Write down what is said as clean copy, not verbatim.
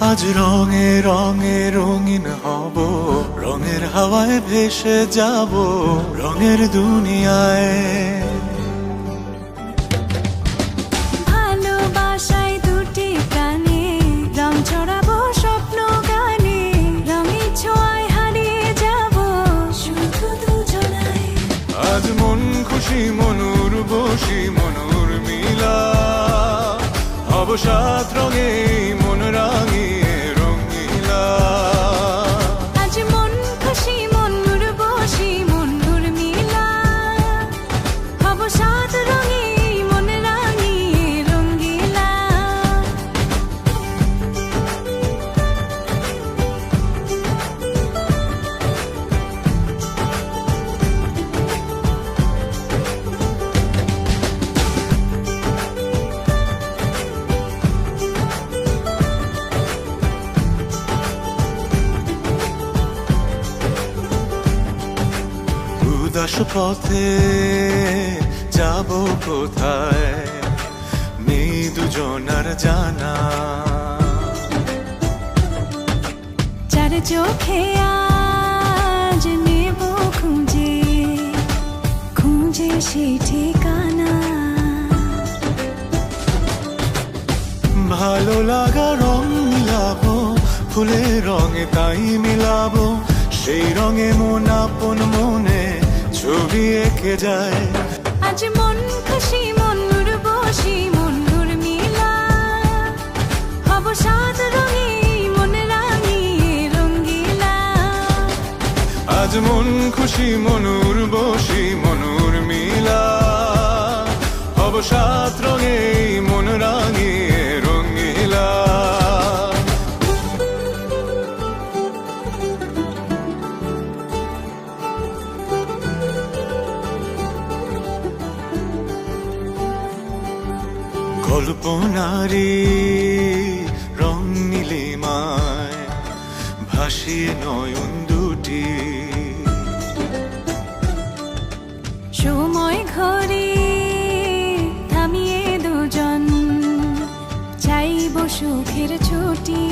আজ রঙে রঙে রঙিন হব, রঙের হাওয়ায় ভেসে যাব রঙের দুনিয়ায়। ভালোবাসায় দুটি প্রাণে রং ছড়াবো স্বপ্ন গানে, রঙের ছোঁয়ায় হারিয়ে যাব শুধু দুজনায়। আজ মন খুশি মনুর বসি মনুর মিলা, হব সাত রঙে মন রাঙিয়ে রঙিলা। আজ মন খুশি মনুর বসি মনুর মিলা, হব সাত রঙে মন রাঙিয়ে রঙ্গিলা। উদাস পথে যাব কোথায় নেই দুজনার জানা, চার চোখে আজ নেব খুঁজে খুঁজে সেই ঠিকানা। ভালো লাগা রং মিলাবো ফুলের রঙে তাই মিলাবো, সেই রঙে মন আপন মনে ছবি এঁকে যায়। আজ মন খুশি মনুর বসি মনুর মিলা, হব সাত রঙে মন রাঙিয়ে রঙ্গিলা। আজ মন খুশি মনুর বসি মনুর মিলা, হব সাত রঙে মন রাঙিয়ে রঙিলা। কল্পনারি রং নীলিমায় ভাসিয়ে নয়ন দুটি, সময় ঘরে থামিয়ে দুজন চাইব সুখের ছুটি।